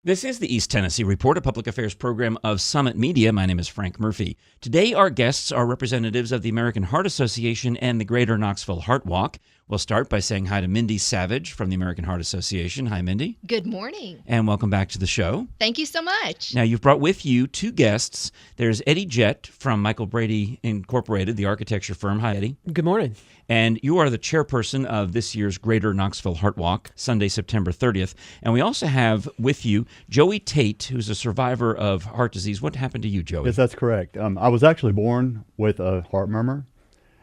This is the East Tennessee Report, a public affairs program of Summit Media. My name is Frank Murphy. Today, our guests are representatives of the American Heart Association and the Greater Knoxville Heart Walk. We'll start by saying hi to Mindy Savage from the American Heart Association. Hi, Mindy. Good morning. And welcome back to the show. Thank you so much. Now, you've brought with you two guests. There's Eddie Jett from Michael Brady Incorporated, the architecture firm. Hi, Eddie. Good morning. And you are the chairperson of this year's Greater Knoxville Heart Walk, Sunday, September 30th. And we also have with you Joey Tate, who's a survivor of heart disease. What happened to you, Joey? Yes, that's correct. I was actually born with a heart murmur,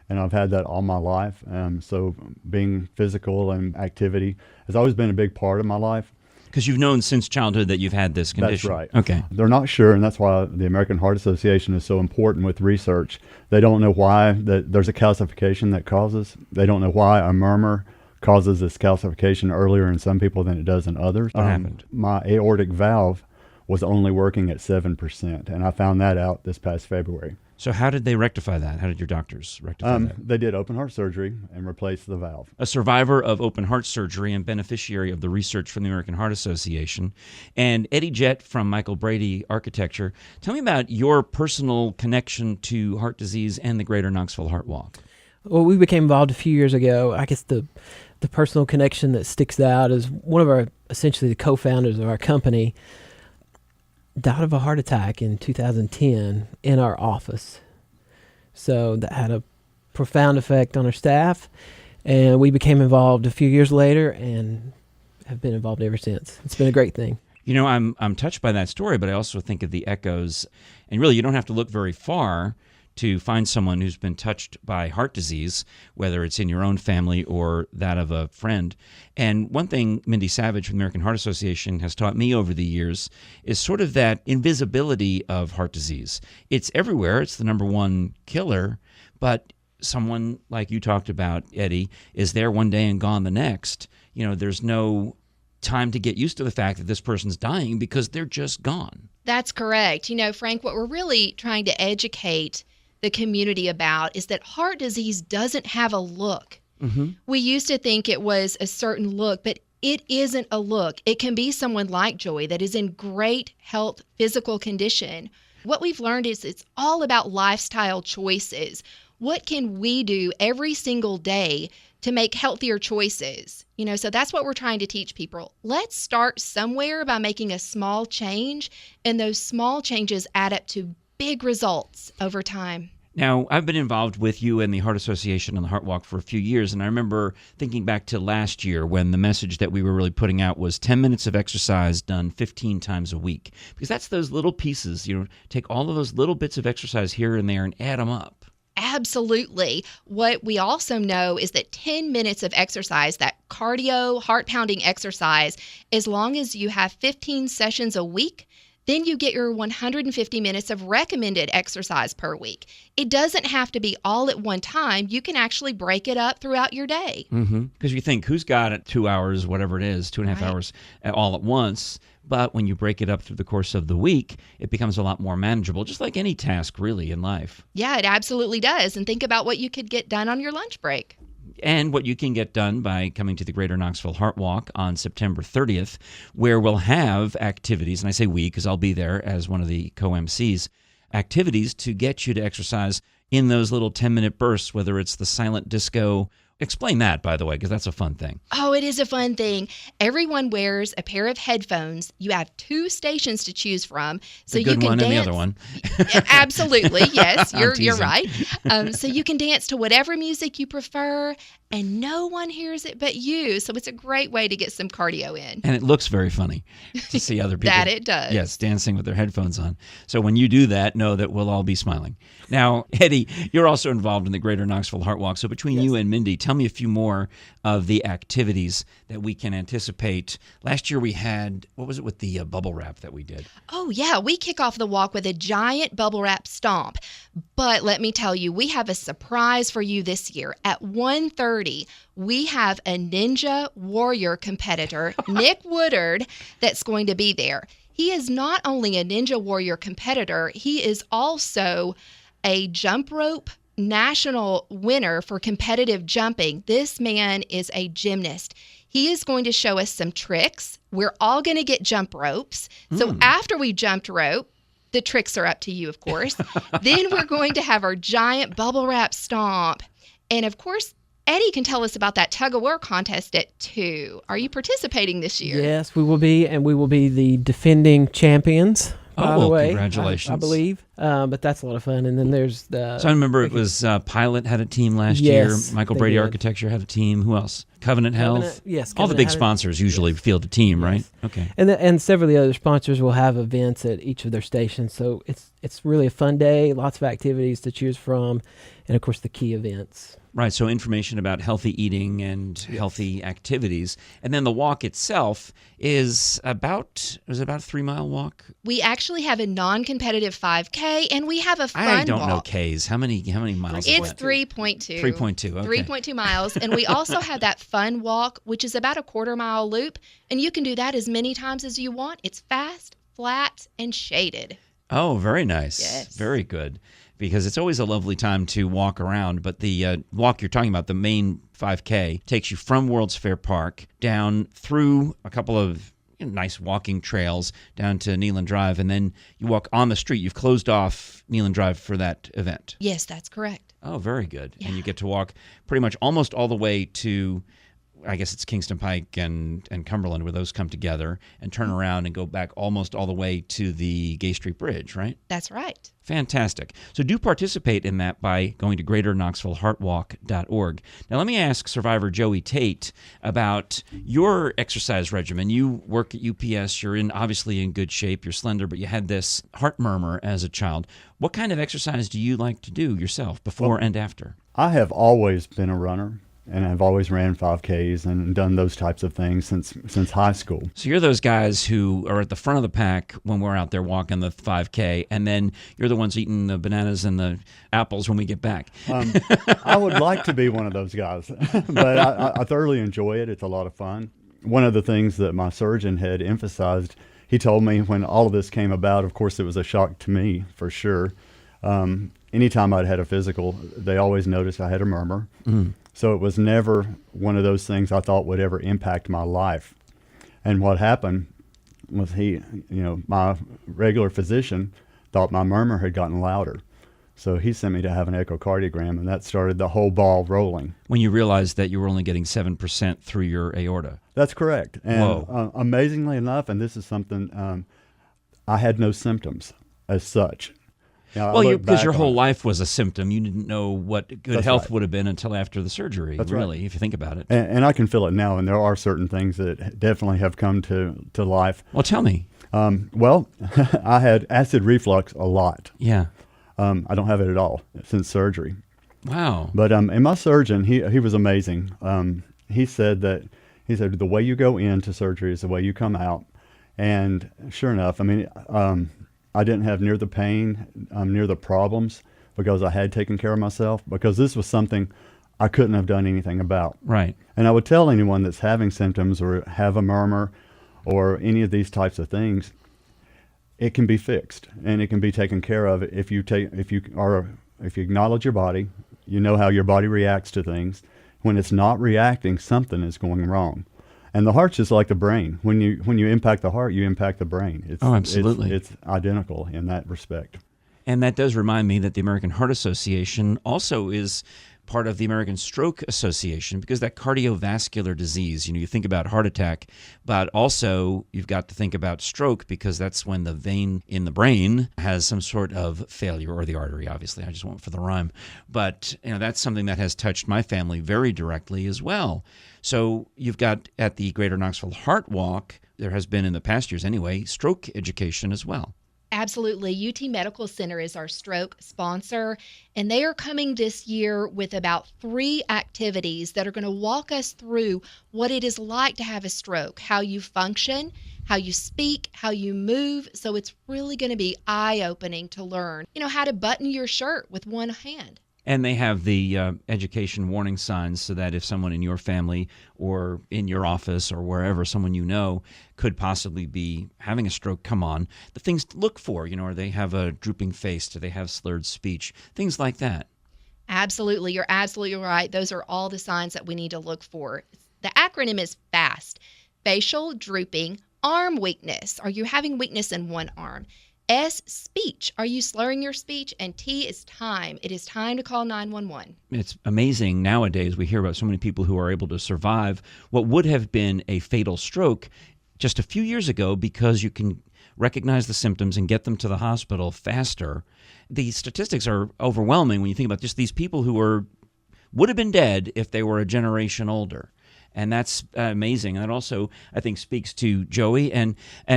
and I've had that all my life. So being physical and activity has always been a big part of my life. Because you've known since childhood that you've had this condition. That's right. Okay. They're not sure, and that's why the American Heart Association is so important with research. They don't know why there's a calcification that causes. They don't know why a murmur causes this calcification earlier in some people than it does in others. What happened? My aortic valve was only working at 7%, and I found that out this past February. So how did they rectify that? How did your doctors rectify that? They did open heart surgery and replaced the valve. A survivor of open heart surgery and beneficiary of the research from the American Heart Association. And Eddie Jett from Michael Brady Architecture. Tell me about your personal connection to heart disease and the Greater Knoxville Heart Walk. Well, we became involved a few years ago. I guess the personal connection that sticks out is one of our, essentially the co-founders of our company, died of a heart attack in 2010 in our office. So that had a profound effect on our staff, and we became involved a few years later and have been involved ever since. It's been a great thing. You know, I'm touched by that story, but I also think of the echoes, and really you don't have to look very far to find someone who's been touched by heart disease, whether it's in your own family or that of a friend. And one thing Mindy Savage from the American Heart Association has taught me over the years is sort of that invisibility of heart disease. It's everywhere. It's the number one killer, but someone like you talked about, Eddie, is there one day and gone the next. You know, there's no time to get used to the fact that this person's dying because they're just gone. That's correct. You know, Frank, what we're really trying to educate the community about is that heart disease doesn't have a look. Mm-hmm. We used to think it was a certain look, but it isn't a look. It can be someone like Joey that is in great health, physical condition. What we've learned is it's all about lifestyle choices. What can we do every single day to make healthier choices? You know, so that's what we're trying to teach people. Let's start somewhere by making a small change, and those small changes add up to big results over time. Now, I've been involved with you and the Heart Association and the Heart Walk for a few years, and I remember thinking back to last year when the message that we were really putting out was 10 minutes of exercise done 15 times a week. Because that's those little pieces, you know, take all of those little bits of exercise here and there and add them up. Absolutely. What we also know is that 10 minutes of exercise, that cardio, heart-pounding exercise, as long as you have 15 sessions a week, then you get your 150 minutes of recommended exercise per week. It doesn't have to be all at one time. You can actually break it up throughout your day. Because you think, who's got it 2 hours, whatever it is, 2.5 hours all at once? But when you break it up through the course of the week, it becomes a lot more manageable, just like any task really in life. Yeah, it absolutely does. And think about what you could get done on your lunch break. And what you can get done by coming to the Greater Knoxville Heart Walk on September 30th, where we'll have activities, and I say we because I'll be there as one of the co-MCs, activities to get you to exercise in those little 10-minute bursts, whether it's the silent disco. Explain that, by the way, because that's a fun thing. Oh, it is a fun thing. Everyone wears a pair of headphones. You have 2 stations to choose from, so the good you can one dance. And the other one. Absolutely, yes, you're teasing. right. So you can dance to whatever music you prefer, and no one hears it but you. So it's a great way to get some cardio in. And it looks very funny to see other people. That it does. Yes, dancing with their headphones on. So when you do that, know that we'll all be smiling. Now, Eddie, you're also involved in the Greater Knoxville Heart Walk. So between you and Mindy, tell me a few more of the activities that we can anticipate. Last year we had, what was it with the bubble wrap that we did? Oh, yeah. We kick off the walk with a giant bubble wrap stomp. But let me tell you, we have a surprise for you this year. At 1:30, we have a Ninja Warrior competitor, Nick Woodard, that's going to be there. He is not only a Ninja Warrior competitor, he is also a jump rope national winner for competitive jumping. This man is a gymnast. He is going to show us some tricks. We're all going to get jump ropes. So after we jumped rope, the tricks are up to you, of course. Then we're going to have our giant bubble wrap stomp. And of course, Eddie can tell us about that tug of war contest at 2. Are you participating this year? Yes, we will be, and we will be the defending champions. By the way, congratulations! I believe, but that's a lot of fun. And then there's the. So I remember it was Pilot had a team last year. Michael Brady Architecture had a team. Who else? Covenant Health. Yes, all the big sponsors usually field a team, right? Okay. And several of the other sponsors will have events at each of their stations. So it's really a fun day. Lots of activities to choose from, and of course the key events. Right, so information about healthy eating and healthy activities. And then the walk itself is about a 3-mile walk? We actually have a non-competitive 5K, and we have a fun walk. I don't know Ks. How many miles is It's that? 3.2. 3.2, okay. 3.2 miles. And we also have that fun walk, which is about a 1/4-mile loop. And you can do that as many times as you want. It's fast, flat, and shaded. Oh, very nice. Yes. Very good. Because it's always a lovely time to walk around. But the walk you're talking about, the main 5K, takes you from World's Fair Park down through a couple of nice walking trails down to Neyland Drive, and then you walk on the street. You've closed off Neyland Drive for that event. Yes, that's correct. Oh, very good. Yeah. And you get to walk pretty much almost all the way to, I guess it's Kingston Pike and Cumberland, where those come together, and turn around and go back almost all the way to the Gay Street Bridge, right? That's right. Fantastic. So do participate in that by going to greaterknoxvilleheartwalk.org. Now let me ask Survivor Joey Tate about your exercise regimen. You work at UPS. You're obviously in good shape. You're slender, but you had this heart murmur as a child. What kind of exercise do you like to do yourself before and after? I have always been a runner. And I've always ran 5Ks and done those types of things since high school. So you're those guys who are at the front of the pack when we're out there walking the 5K, and then you're the ones eating the bananas and the apples when we get back. I would like to be one of those guys, but I thoroughly enjoy it. It's a lot of fun. One of the things that my surgeon had emphasized, he told me when all of this came about, of course it was a shock to me for sure. Anytime I'd had a physical, they always noticed I had a murmur. So it was never one of those things I thought would ever impact my life. And what happened was my regular physician thought my murmur had gotten louder. So he sent me to have an echocardiogram, and that started the whole ball rolling. When you realized that you were only getting 7% through your aorta. That's correct. And amazingly enough, and this is something, I had no symptoms as such. Well, because your whole life was a symptom. You didn't know what good health right. would have been until after the surgery, That's really, right. if you think about it. And I can feel it now, and there are certain things that definitely have come to life. Well, tell me. I had acid reflux a lot. Yeah. I don't have it at all since surgery. Wow. But and my surgeon, he was amazing. He said the way you go into surgery is the way you come out. And sure enough, I didn't have near the pain, near the problems, because I had taken care of myself, because this was something I couldn't have done anything about. Right. And I would tell anyone that's having symptoms or have a murmur or any of these types of things, it can be fixed and it can be taken care of if you acknowledge your body, you know how your body reacts to things. When it's not reacting, something is going wrong. And the heart's just like the brain. When you impact the heart, you impact the brain. Absolutely. It's identical in that respect. And that does remind me that the American Heart Association also is part of the American Stroke Association, because that cardiovascular disease, you think about heart attack, but also you've got to think about stroke, because that's when the vein in the brain has some sort of failure, or the artery, obviously. I just went for the rhyme. But that's something that has touched my family very directly as well. So you've got, at the Greater Knoxville Heart Walk, there has been in the past years anyway, stroke education as well. Absolutely. UT Medical Center is our stroke sponsor, and they are coming this year with about 3 activities that are going to walk us through what it is like to have a stroke, how you function, how you speak, how you move. So it's really going to be eye-opening to learn, how to button your shirt with one hand. And they have the education warning signs, so that if someone in your family or in your office or wherever, someone you know could possibly be having a stroke come on, the things to look for, or they have a drooping face, do they have slurred speech, things like that. Absolutely. You're absolutely right. Those are all the signs that we need to look for. The acronym is FAST. Facial drooping, arm weakness. Are you having weakness in one arm? S, speech. Are you slurring your speech? And T is time. It is time to call 911. It's amazing nowadays. We hear about so many people who are able to survive what would have been a fatal stroke just a few years ago because you can recognize the symptoms and get them to the hospital faster. The statistics are overwhelming when you think about just these people who would have been dead if they were a generation older. And that's amazing. And that also, I think, speaks to Joey and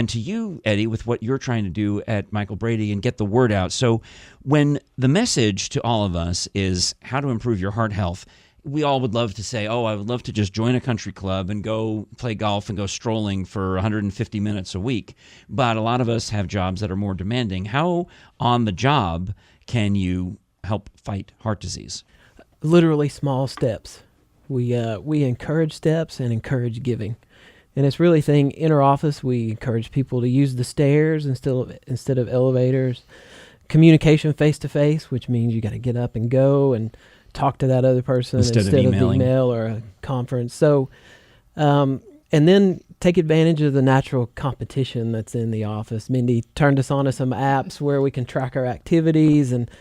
to you, Eddie, with what you're trying to do at Michael Brady and get the word out. So when the message to all of us is how to improve your heart health, we all would love to say, oh, I would love to just join a country club and go play golf and go strolling for 150 minutes a week. But a lot of us have jobs that are more demanding. How on the job can you help fight heart disease? Literally small steps. We encourage steps and encourage giving. And it's really in our office, we encourage people to use the stairs instead of elevators. Communication face-to-face, which means you got to get up and go and talk to that other person instead of email or a conference. So, and then take advantage of the natural competition that's in the office. Mindy turned us on to some apps where we can track our activities, and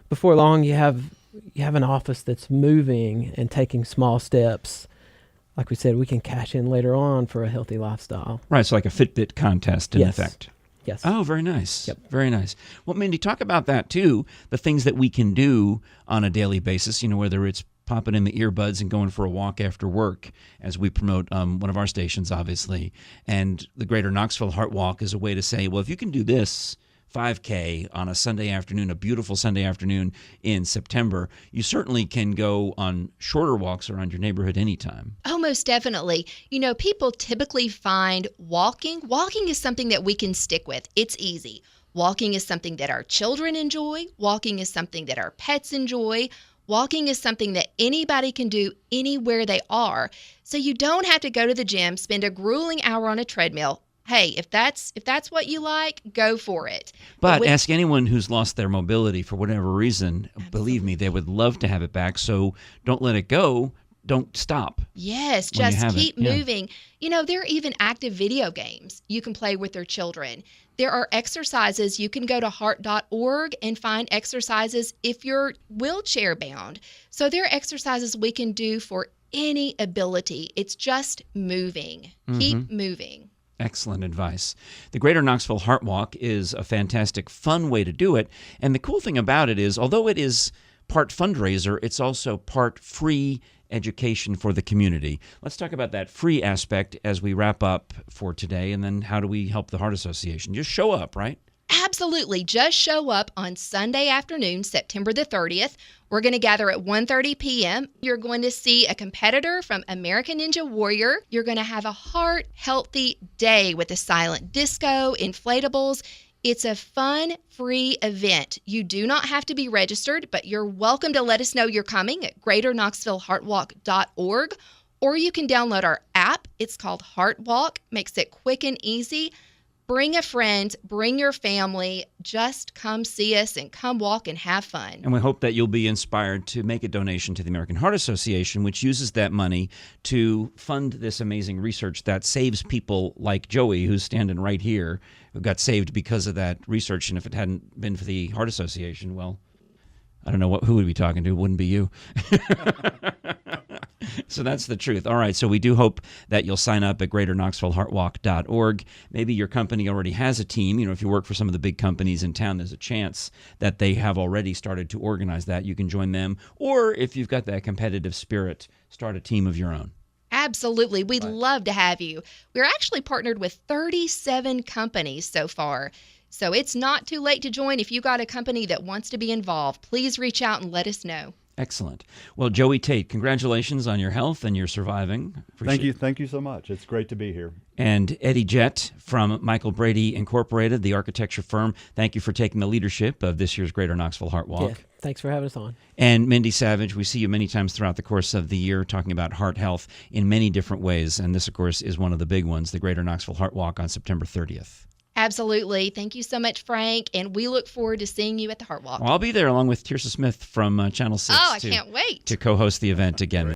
before long you have an office that's moving and taking small steps. Like we said, we can cash in later on for a healthy lifestyle. Right, so like a Fitbit contest in effect. Yes. Oh, very nice. Yep. Very nice. Well, Mindy, talk about that too, the things that we can do on a daily basis, whether it's popping in the earbuds and going for a walk after work as we promote one of our stations, obviously. And the Greater Knoxville Heart Walk is a way to say, well, if you can do this 5K on a Sunday afternoon, a beautiful Sunday afternoon in September, you certainly can go on shorter walks around your neighborhood anytime. Oh, most definitely. People typically find walking is something that we can stick with. It's easy. Walking is something that our children enjoy. Walking is something that our pets enjoy. Walking is something that anybody can do anywhere they are. So you don't have to go to the gym, spend a grueling hour on a treadmill. Hey, if that's what you like, go for it. But ask anyone who's lost their mobility for whatever reason. Absolutely. Believe me, they would love to have it back. So don't let it go. Don't stop. Yes, just keep moving. There are even active video games you can play with their children. There are exercises. You can go to heart.org and find exercises if you're wheelchair bound. So there are exercises we can do for any ability. It's just moving. Mm-hmm. Keep moving. Excellent advice. The Greater Knoxville Heart Walk is a fantastic, fun way to do it. And the cool thing about it is, although it is part fundraiser, it's also part free education for the community. Let's talk about that free aspect as we wrap up for today. And then how do we help the Heart Association? Just show up, right? Absolutely. Just show up on Sunday afternoon, September the 30th. We're going to gather at 1:30 p.m. You're going to see a competitor from American Ninja Warrior. You're going to have a heart-healthy day with a silent disco, inflatables. It's a fun, free event. You do not have to be registered, but you're welcome to let us know you're coming at greaterknoxvilleheartwalk.org, or you can download our app. It's called Heart Walk. Makes it quick and easy. Bring a friend, bring your family, just come see us and come walk and have fun. And we hope that you'll be inspired to make a donation to the American Heart Association, which uses that money to fund this amazing research that saves people like Joey, who's standing right here, who got saved because of that research. And if it hadn't been for the Heart Association, well, I don't know who would be talking to. It wouldn't be you. So that's the truth. All right. So we do hope that you'll sign up at greaterknoxvilleheartwalk.org. Maybe your company already has a team. If you work for some of the big companies in town, there's a chance that they have already started to organize that. You can join them. Or if you've got that competitive spirit, start a team of your own. Absolutely. We'd love to have you. We're actually partnered with 37 companies so far. So it's not too late to join. If you got a company that wants to be involved, please reach out and let us know. Excellent. Well, Joey Tate, congratulations on your health and your surviving. Thank you so much. It's great to be here. And Eddie Jett from Michael Brady Incorporated, the architecture firm, thank you for taking the leadership of this year's Greater Knoxville Heart Walk. Yeah, thanks for having us on. And Mindy Savage, we see you many times throughout the course of the year talking about heart health in many different ways. And this, of course, is one of the big ones, the Greater Knoxville Heart Walk on September 30th. Absolutely. Thank you so much, Frank. And we look forward to seeing you at the Heart Walk. Well, I'll be there along with Tirsa Smith from Channel 6. Oh, I can't wait. To co-host the event again.